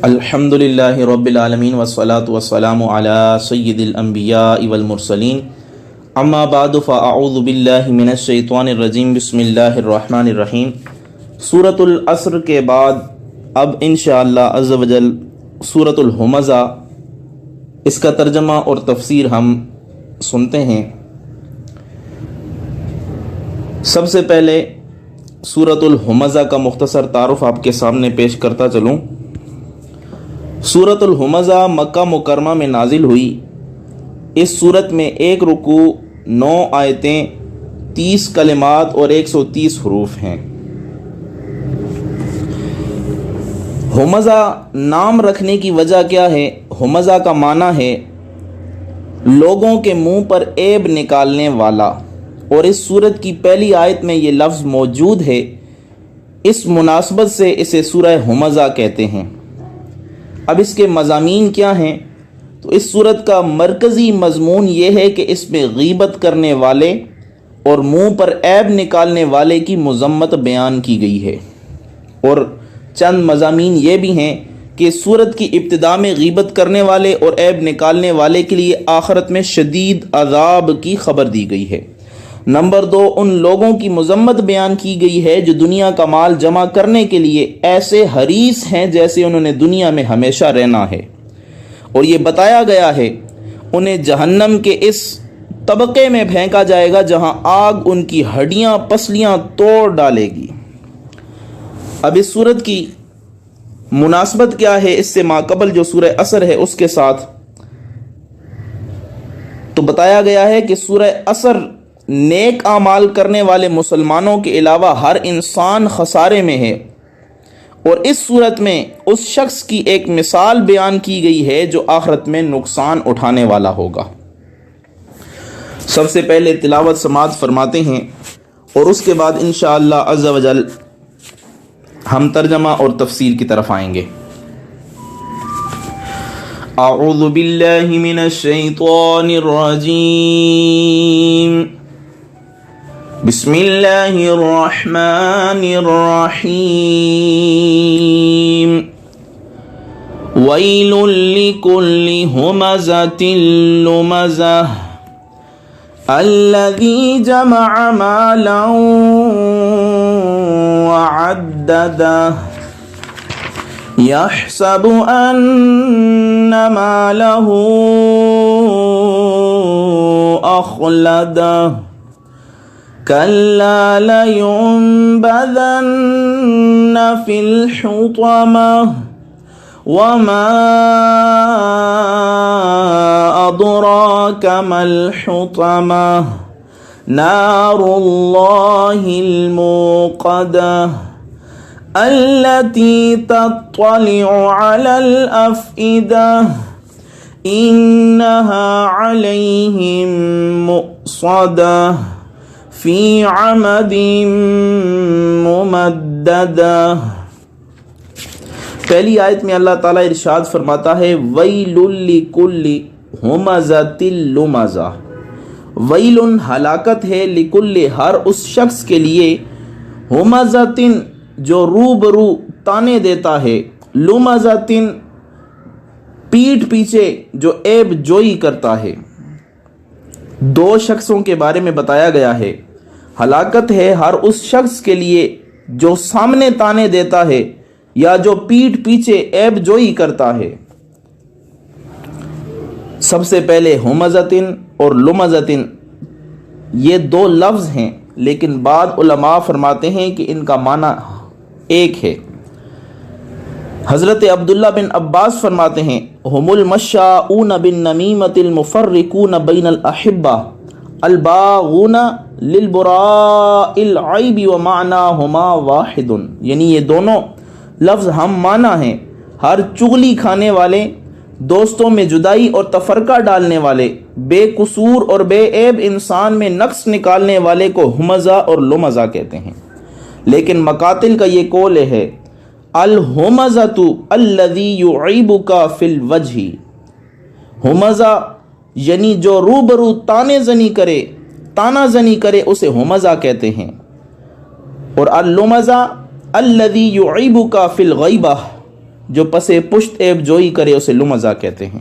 الحمدللہ رب العالمین والصلاة والسلام علی سید الانبیاء والمرسلین اما بعد فاعوذ باللہ من الشیطان الرجیم بسم اللہ الرحمن الرحیم۔ سورۃ العصر کے بعد اب انشاءاللہ عز و جل سورۃ الہمزہ، اس کا ترجمہ اور تفسیر ہم سنتے ہیں۔ سب سے پہلے سورۃ الہمزہ کا مختصر تعارف آپ کے سامنے پیش کرتا چلوں۔ سورۃ الہمزہ مکہ مکرمہ میں نازل ہوئی۔ اس سورت میں 1 رکوع، 9 آیتیں، 30 کلمات اور 130 حروف ہیں۔ ہمزہ نام رکھنے کی وجہ کیا ہے؟ ہمزہ کا معنی ہے لوگوں کے منہ پر عیب نکالنے والا، اور اس سورت کی پہلی آیت میں یہ لفظ موجود ہے۔ اس مناسبت سے اسے سورہ ہمزہ کہتے ہیں۔ اب اس کے مضامین کیا ہیں؟ تو اس سورت کا مرکزی مضمون یہ ہے کہ اس میں غیبت کرنے والے اور منہ پر عیب نکالنے والے کی مذمت بیان کی گئی ہے، اور چند مضامین یہ بھی ہیں کہ سورت کی ابتدا میں غیبت کرنے والے اور عیب نکالنے والے کے لیے آخرت میں شدید عذاب کی خبر دی گئی ہے۔ نمبر 2، ان لوگوں کی مذمت بیان کی گئی ہے جو دنیا کا مال جمع کرنے کے لیے ایسے حریص ہیں جیسے انہوں نے دنیا میں ہمیشہ رہنا ہے، اور یہ بتایا گیا ہے انہیں جہنم کے اس طبقے میں پھینکا جائے گا جہاں آگ ان کی ہڈیاں پسلیاں توڑ ڈالے گی۔ اب اس سورت کی مناسبت کیا ہے اس سے ماقبل جو سورہ عصر ہے اس کے ساتھ؟ تو بتایا گیا ہے کہ سورہ عصر نیک اعمال کرنے والے مسلمانوں کے علاوہ ہر انسان خسارے میں ہے، اور اس صورت میں اس شخص کی ایک مثال بیان کی گئی ہے جو آخرت میں نقصان اٹھانے والا ہوگا۔ سب سے پہلے تلاوت سماعت فرماتے ہیں، اور اس کے بعد انشاءاللہ عز و جل ہم ترجمہ اور تفسیر کی طرف آئیں گے۔ اعوذ باللہ من الشیطان الرجیم، بسم اللہ الرحمن الرحیم۔ ویل لکل ہمزۃ لمزہ الذی جمع مالا وعددہ یحسب ان مالہ اخلدہ كلا لينبذن في الحطمة وما أدراك ما الحطمة نار الله الموقدة التي تطلع على الأفئدة إنها عليهم مؤصدة فی عمد ممددہ۔ پہلی آیت میں اللہ تعالیٰ ارشاد فرماتا ہے ویل لکل ہمزۃ لمزہ۔ ویل ہلاکت ہے، لکل ہر اس شخص کے لیے، ہمزۃ جو روبرو تانے دیتا ہے، لمزۃ پیٹھ پیچھے جو عیب جوئی کرتا ہے۔ 2 شخصوں کے بارے میں بتایا گیا ہے۔ ہلاکت ہے ہر اس شخص کے لیے جو سامنے تانے دیتا ہے یا جو پیٹھ پیچھے عیب جوئی کرتا ہے۔ سب سے پہلے ہمزۃ اور لمزۃ یہ 2 لفظ ہیں، لیکن بعض علماء فرماتے ہیں کہ ان کا معنی ایک ہے۔ حضرت عبداللہ بن عباس فرماتے ہیں ہم المشاؤون بالنمیمۃ المفرقون بین الاحبہ الباغون للبراء العیب ومعناہما واحد، یعنی یہ دونوں لفظ ہم معنی ہیں، ہر چغلی کھانے والے، دوستوں میں جدائی اور تفرقہ ڈالنے والے، بے قصور اور بے عیب انسان میں نقص نکالنے والے کو ہمزہ اور لمزہ کہتے ہیں۔ لیکن مقاتل کا یہ قول ہے الہمزۃ الذی یعیبک فی الوجہ، ہمزہ یعنی جو روبرو تانے زنی کرے، تانا زنی کرے، اسے ہمزہ کہتے ہیں۔ اور اللمزہ الذی یعیبک فی الغیبہ، جو پسے پشت عیب جوئی کرے اسے لمزہ کہتے ہیں۔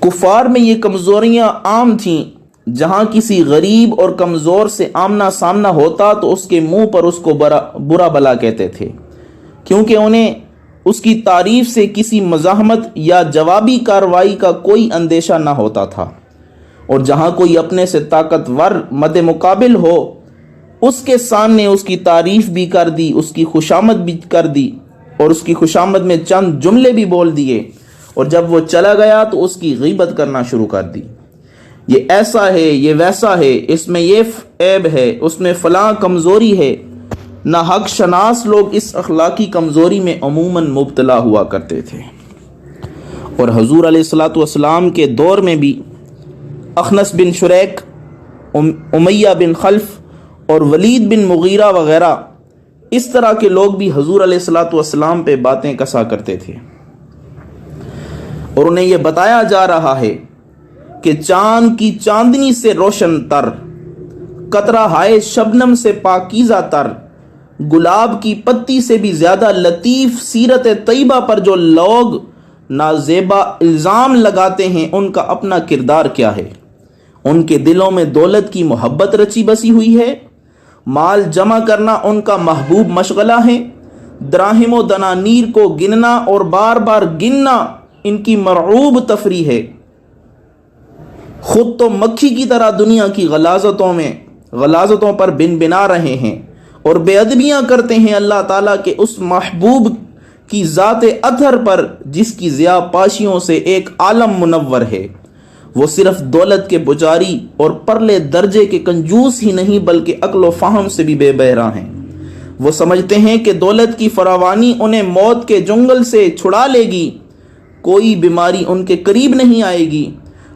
کفار میں یہ کمزوریاں عام تھیں، جہاں کسی غریب اور کمزور سے آمنا سامنا ہوتا تو اس کے منہ پر اس کو برا بلا کہتے تھے، کیونکہ انہیں اس کی تعریف سے کسی مزاحمت یا جوابی کارروائی کا کوئی اندیشہ نہ ہوتا تھا، اور جہاں کوئی اپنے سے طاقتور مد مقابل ہو اس کے سامنے اس کی تعریف بھی کر دی، اس کی خوشامد بھی کر دی، اور اس کی خوشامد میں چند جملے بھی بول دیے، اور جب وہ چلا گیا تو اس کی غیبت کرنا شروع کر دی۔ یہ ایسا ہے، یہ ویسا ہے، اس میں یہ عیب ہے، اس میں فلاں کمزوری ہے۔ نہ حق شناس لوگ اس اخلاقی کمزوری میں عموماً مبتلا ہوا کرتے تھے، اور حضور علیہ الصلوۃ والسلام کے دور میں بھی اخنس بن شریک، امیہ بن خلف اور ولید بن مغیرہ وغیرہ اس طرح کے لوگ بھی حضور علیہ الصلوۃ والسلام پہ باتیں کسا کرتے تھے، اور انہیں یہ بتایا جا رہا ہے کہ چاند کی چاندنی سے روشن تر، قطرہ ہائے شبنم سے پاکیزہ تر، گلاب کی پتی سے بھی زیادہ لطیف سیرت طیبہ پر جو لوگ نازیبا الزام لگاتے ہیں، ان کا اپنا کردار کیا ہے؟ ان کے دلوں میں دولت کی محبت رچی بسی ہوئی ہے، مال جمع کرنا ان کا محبوب مشغلہ ہے، دراہم و دنانیر کو گننا اور بار بار گننا ان کی مرعوب تفریح ہے، خود تو مکھی کی طرح دنیا کی غلاظتوں پر بن بنا رہے ہیں، اور بے ادبیاں کرتے ہیں اللہ تعالیٰ کے اس محبوب کی ذات اطہر پر جس کی ضیاء پاشیوں سے ایک عالم منور ہے۔ وہ صرف دولت کے پجاری اور پرلے درجے کے کنجوس ہی نہیں بلکہ عقل و فہم سے بھی بے بہرا ہیں۔ وہ سمجھتے ہیں کہ دولت کی فراوانی انہیں موت کے جنگل سے چھڑا لے گی، کوئی بیماری ان کے قریب نہیں آئے گی،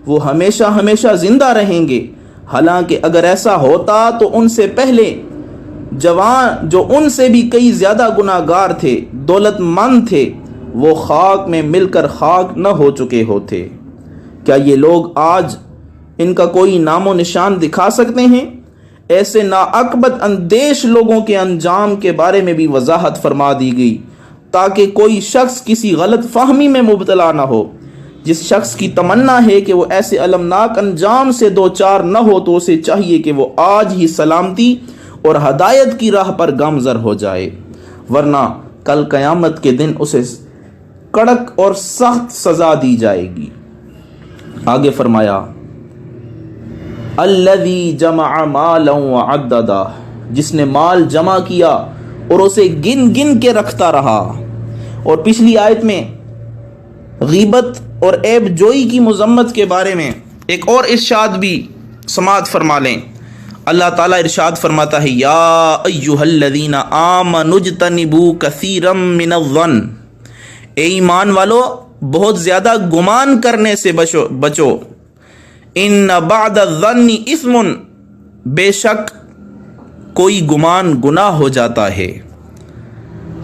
وہ ہمیشہ ہمیشہ زندہ رہیں گے۔ حالانکہ اگر ایسا ہوتا تو ان سے پہلے جوان جو ان سے بھی کئی زیادہ گناہگار تھے، دولت مند تھے، وہ خاک میں مل کر خاک نہ ہو چکے ہوتے۔ کیا یہ لوگ آج ان کا کوئی نام و نشان دکھا سکتے ہیں؟ ایسے ناعقبت اندیش لوگوں کے انجام کے بارے میں بھی وضاحت فرما دی گئی تاکہ کوئی شخص کسی غلط فہمی میں مبتلا نہ ہو۔ جس شخص کی تمنا ہے کہ وہ ایسے المناک انجام سے دوچار نہ ہو تو اسے چاہیے کہ وہ آج ہی سلامتی اور ہدایت کی راہ پر گامزن ہو جائے، ورنہ کل قیامت کے دن اسے کڑک اور سخت سزا دی جائے گی۔ آگے فرمایا الذی جمع مالا وعددا، جس نے مال جمع کیا اور اسے گن گن کے رکھتا رہا۔ اور پچھلی آیت میں غیبت اور عیب جوئی کی مذمت کے بارے میں ایک اور ارشاد بھی سماعت فرما لیں۔ اللہ تعالیٰ ارشاد فرماتا ہے یا ایھا الذین آمنوا اجتنبوا کثیرا من الظن، اے ایمان والو بہت زیادہ گمان کرنے سے بچو، ان بعد الظن اثم، بے شک کوئی گمان گناہ ہو جاتا ہے۔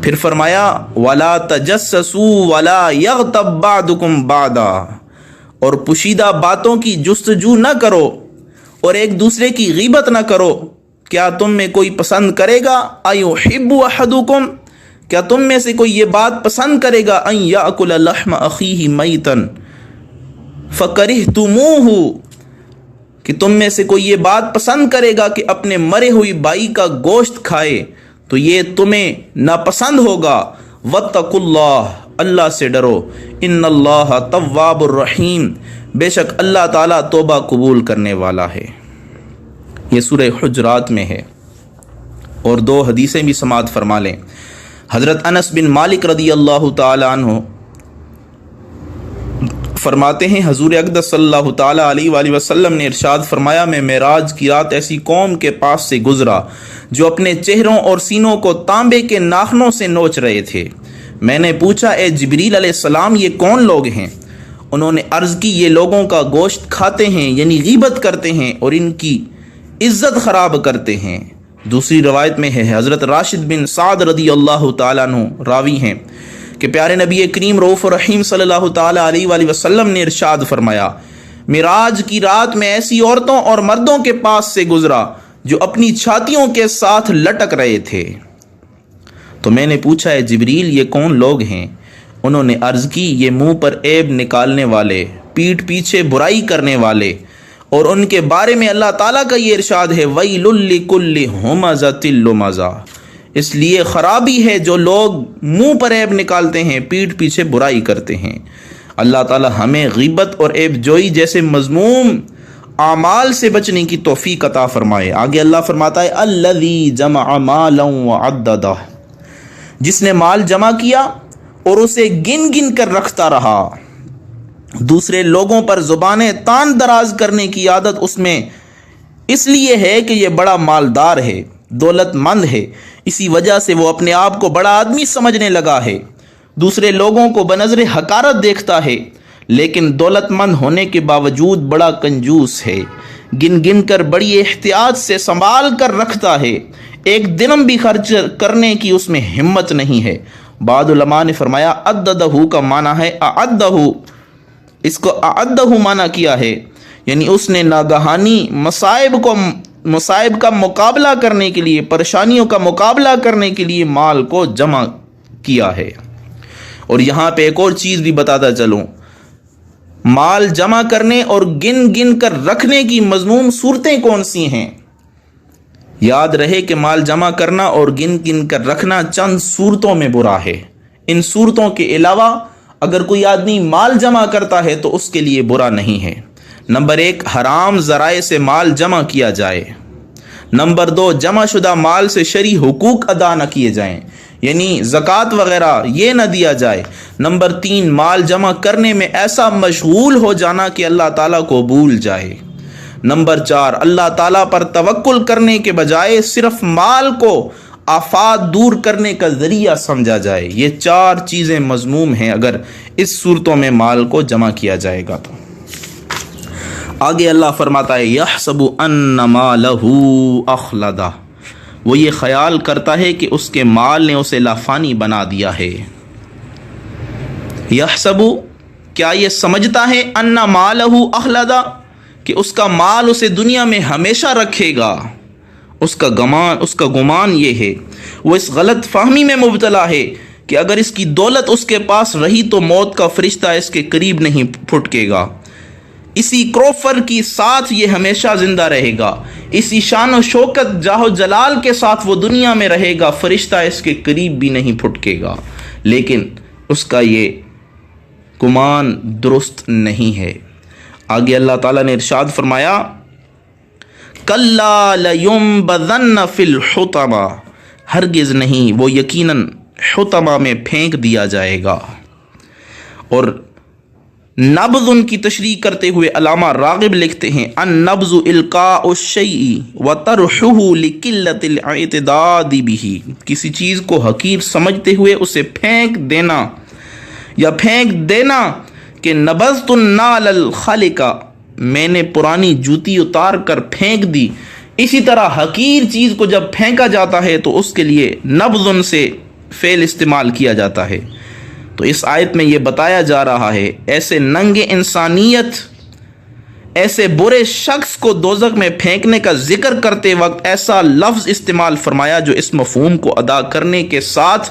پھر فرمایا ولا تجسسوا ولا یغتب بعضکم بعضا، اور پوشیدہ باتوں کی جستجو نہ کرو اور ایک دوسرے کی غیبت نہ کرو۔ کیا تم میں کوئی پسند کرے گا ایحب احدکم، کیا تم میں سے کوئی یہ بات پسند کرے گا ان یاکل لحم اخیہ میتا فکرہتموہ، کہ تم میں سے کوئی یہ بات پسند کرے گا کہ اپنے مرے ہوئی بھائی کا گوشت کھائے تو یہ تمہیں ناپسند ہوگا۔ واتقوا اللہ، اللہ سے ڈرو، ان اللہ تواب الرحیم، بے شک اللہ تعالیٰ توبہ قبول کرنے والا ہے۔ یہ سورہ حجرات میں ہے۔ اور دو حدیثیں بھی سماعت فرما لیں۔ حضرت انس بن مالک رضی اللہ تعالی عنہ فرماتے ہیں حضور اقدس صلی اللہ تعالی علیہ وآلہ وسلم نے ارشاد فرمایا میں معراج کی رات ایسی قوم کے پاس سے گزرا جو اپنے چہروں اور سینوں کو تانبے کے ناخنوں سے نوچ رہے تھے۔ میں نے پوچھا اے جبریل علیہ السلام یہ کون لوگ ہیں؟ انہوں نے عرض کی یہ لوگوں کا گوشت کھاتے ہیں، یعنی غیبت کرتے ہیں اور ان کی عزت خراب کرتے ہیں۔ دوسری روایت میں ہے حضرت راشد بن سعد رضی اللہ تعالیٰ عنہ راوی ہیں کہ پیارے نبی کریم رؤوف الرحیم صلی اللہ تعالیٰ علیہ وآلہ وسلم نے ارشاد فرمایا معراج کی رات میں ایسی عورتوں اور مردوں کے پاس سے گزرا جو اپنی چھاتیوں کے ساتھ لٹک رہے تھے۔ تو میں نے پوچھا ہے جبریل یہ کون لوگ ہیں؟ انہوں نے عرض کی یہ منہ پر عیب نکالنے والے، پیٹھ پیچھے برائی کرنے والے، اور ان کے بارے میں اللہ تعالیٰ کا یہ ارشاد ہے وَيْلٌ لِّكُلِّ هُمَزَةٍ لُّمَزَةٍ، اس لیے خرابی ہے جو لوگ منہ پر عیب نکالتے ہیں، پیٹھ پیچھے برائی کرتے ہیں۔ اللہ تعالیٰ ہمیں غیبت اور عیب جوئی جیسے مذموم اعمال سے بچنے کی توفیق عطا فرمائے۔ آگے اللہ فرماتا ہے الذی جمع مالا وعددہ، جس نے مال جمع کیا اور اسے گن گن کر رکھتا رہا۔ دوسرے لوگوں پر زبانیں تان دراز کرنے کی عادت اس میں اس لیے ہے کہ یہ بڑا مالدار ہے، دولت مند ہے، اسی وجہ سے وہ اپنے آپ کو بڑا آدمی سمجھنے لگا ہے، دوسرے لوگوں کو بنظر حقارت دیکھتا ہے، لیکن دولت مند ہونے کے باوجود بڑا کنجوس ہے، گن گن کر بڑی احتیاط سے سنبھال کر رکھتا ہے، ایک دنم بھی خرچ کرنے کی اس میں ہمت نہیں ہے۔ بعض علماء نے فرمایا عددہ کا معنی ہے اعدہ، اس کو اعدہ معنی کیا ہے، یعنی اس نے ناگہانی مصائب کا مقابلہ کرنے کے لیے، پریشانیوں کا مقابلہ کرنے کے لیے مال کو جمع کیا ہے۔ اور یہاں پہ ایک اور چیز بھی بتاتا چلوں، مال جمع کرنے اور گن گن کر رکھنے کی مذموم صورتیں کون سی ہیں؟ یاد رہے کہ مال جمع کرنا اور گن گن کر رکھنا چند صورتوں میں برا ہے، ان صورتوں کے علاوہ اگر کوئی آدمی مال جمع کرتا ہے تو اس کے لیے برا نہیں ہے۔ نمبر 1، حرام ذرائع سے مال جمع کیا جائے۔ نمبر 2، جمع شدہ مال سے شرعی حقوق ادا نہ کیے جائیں، یعنی زکوٰۃ وغیرہ یہ نہ دیا جائے۔ نمبر 3، مال جمع کرنے میں ایسا مشغول ہو جانا کہ اللہ تعالیٰ کو بھول جائے۔ نمبر 4، اللہ تعالیٰ پر توکل کرنے کے بجائے صرف مال کو آفات دور کرنے کا ذریعہ سمجھا جائے۔ یہ 4 چیزیں مذموم ہیں اگر اس صورتوں میں مال کو جمع کیا جائے گا تو۔ آگے اللہ فرماتا ہے یحسب ان مالہ اخلدہ، وہ یہ خیال کرتا ہے کہ اس کے مال نے اسے لافانی بنا دیا ہے۔ یحسب، کیا یہ سمجھتا ہے ان مالہ اخلدہ کہ اس کا مال اسے دنیا میں ہمیشہ رکھے گا؟ اس کا گمان یہ ہے، وہ اس غلط فہمی میں مبتلا ہے کہ اگر اس کی دولت اس کے پاس رہی تو موت کا فرشتہ اس کے قریب نہیں پھٹکے گا، اسی کروفر کی ساتھ یہ ہمیشہ زندہ رہے گا، اسی شان و شوکت جاہ و جلال کے ساتھ وہ دنیا میں رہے گا، فرشتہ اس کے قریب بھی نہیں پھٹکے گا۔ لیکن اس کا یہ گمان درست نہیں ہے۔ آگے اللہ تعالیٰ نے ارشاد فرمایا کَلَّا لَيُنبَذَنَّ فِي الْحُطَمَةِ، ہرگز نہیں، وہ یقیناً حطمہ میں پھینک دیا جائے گا۔ اور نبض ان کی تشریح کرتے ہوئے علامہ راغب لکھتے ہیں النبض القاء الشیء وطرحه لقلۃ الاعتداد به، کسی چیز کو حقیر سمجھتے ہوئے اسے پھینک دینا یا پھینک دینا کہ نبذت النال الخلق، میں نے پرانی جوتی اتار کر پھینک دی۔ اسی طرح حقیر چیز کو جب پھینکا جاتا ہے تو اس کے لیے نبذ سے فعل استعمال کیا جاتا ہے۔ تو اس آیت میں یہ بتایا جا رہا ہے ایسے ننگ انسانیت، ایسے برے شخص کو دوزخ میں پھینکنے کا ذکر کرتے وقت ایسا لفظ استعمال فرمایا جو اس مفہوم کو ادا کرنے کے ساتھ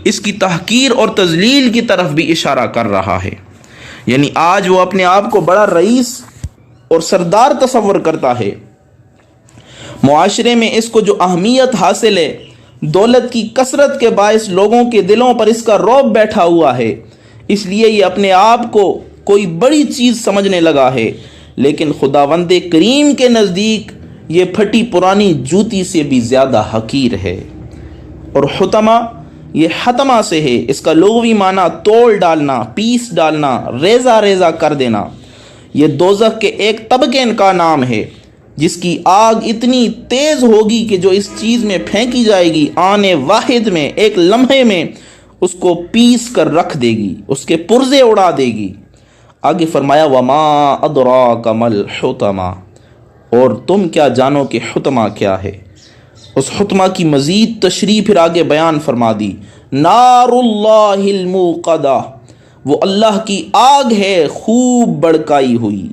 اس کی تحقیر اور تذلیل کی طرف بھی اشارہ کر رہا ہے۔ یعنی آج وہ اپنے آپ کو بڑا رئیس اور سردار تصور کرتا ہے، معاشرے میں اس کو جو اہمیت حاصل ہے، دولت کی کثرت کے باعث لوگوں کے دلوں پر اس کا رعب بیٹھا ہوا ہے، اس لیے یہ اپنے آپ کو کوئی بڑی چیز سمجھنے لگا ہے، لیکن خداوند کریم کے نزدیک یہ پھٹی پرانی جوتی سے بھی زیادہ حقیر ہے۔ اور حطمہ یہ حتمہ سے ہے، اس کا لغوی معنی توڑ ڈالنا، پیس ڈالنا، ریزہ ریزہ کر دینا۔ یہ دوزخ کے ایک طبقے کا نام ہے جس کی آگ اتنی تیز ہوگی کہ جو اس چیز میں پھینکی جائے گی آنے واحد میں، ایک لمحے میں اس کو پیس کر رکھ دے گی، اس کے پرزے اڑا دے گی۔ آگے فرمایا وما ادراک ما الحطمہ، اور تم کیا جانو کہ حطمہ کیا ہے۔ اس حطمہ کی مزید تشریح پھر آگے بیان فرما دی، نار اللہ الموقدہ، وہ اللہ کی آگ ہے خوب بڑکائی ہوئی۔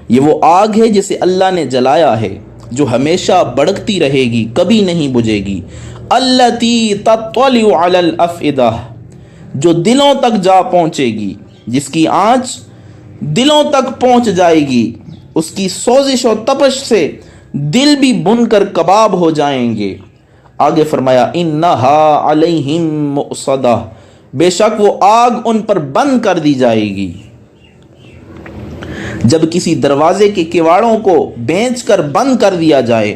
یہ وہ آگ ہے جسے اللہ نے جلایا ہے، جو ہمیشہ بڑھتی رہے گی، کبھی نہیں بجھے گی، التی تطلع علی الافئدہ، جو دلوں تک جا پہنچے گی، جس کی آنچ دلوں تک پہنچ جائے گی، اس کی سوزش و تپش سے دل بھی بن کر کباب ہو جائیں گے۔ آگے فرمایا انہا علیہم مؤصدہ، بے شک وہ آگ ان پر بند کر دی جائے گی۔ جب کسی دروازے کے کواڑوں کو بھینچ کر بند کر دیا جائے،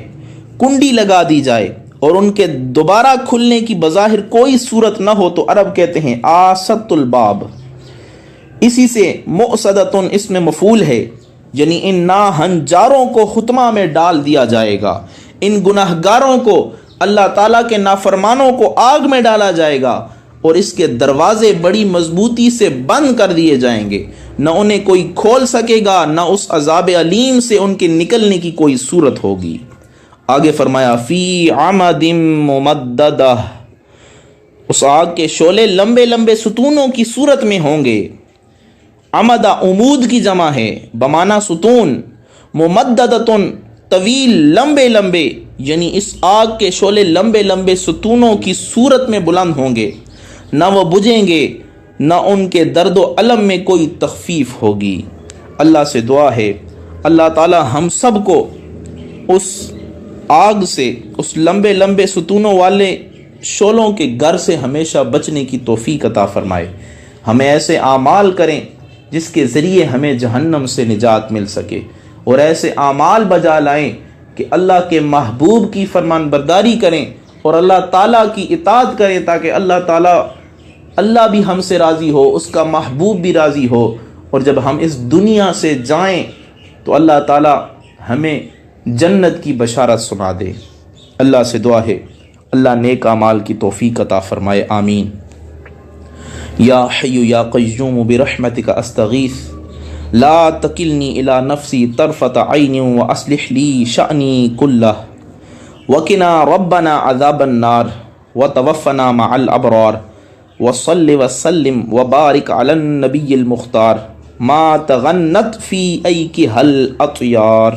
کنڈی لگا دی جائے اور ان کے دوبارہ کھلنے کی بظاہر کوئی صورت نہ ہو، تو عرب کہتے ہیں آست الباب۔ اسی سے مؤصدتن اس میں مفعول ہے، یعنی ان ناہنجاروں کو خطمہ میں ڈال دیا جائے گا، ان گناہگاروں کو، اللہ تعالیٰ کے نافرمانوں کو آگ میں ڈالا جائے گا، اور اس کے دروازے بڑی مضبوطی سے بند کر دیے جائیں گے، نہ انہیں کوئی کھول سکے گا، نہ اس عذاب علیم سے ان کے نکلنے کی کوئی صورت ہوگی۔ آگے فرمایا فی عمد ممددہ، اس آگ کے شعلے لمبے لمبے ستونوں کی صورت میں ہوں گے۔ عمدہ عمود کی جمع ہے بمعنی ستون، ممددتن طویل لمبے لمبے، یعنی اس آگ کے شعلے لمبے لمبے ستونوں کی صورت میں بلند ہوں گے، نہ وہ بجھیں گے، نہ ان کے درد و الم میں کوئی تخفیف ہوگی۔ اللہ سے دعا ہے اللہ تعالی ہم سب کو اس آگ سے، اس لمبے لمبے ستونوں والے شعلوں کے گر سے ہمیشہ بچنے کی توفیق عطا فرمائے۔ ہمیں ایسے اعمال کریں جس کے ذریعے ہمیں جہنم سے نجات مل سکے، اور ایسے اعمال بجا لائیں کہ اللہ کے محبوب کی فرمان برداری کریں اور اللہ تعالیٰ کی اطاعت کریں، تاکہ اللہ بھی ہم سے راضی ہو، اس کا محبوب بھی راضی ہو، اور جب ہم اس دنیا سے جائیں تو اللہ تعالیٰ ہمیں جنت کی بشارت سنا دے۔ اللہ سے دعا ہے اللہ نیک اعمال کی توفیق عطا فرمائے، آمین۔ یا حی یا قیوم برحمتک استغیث لا تکلنی الی نفسی طرفۃ عین واصلح لی شأنی کلہ وقنا ربنا عذاب النار وتوفنا مع الابرار وصل وسلم وبارک علی النبی المختار ما تغنت فی ایکہ الاطیار۔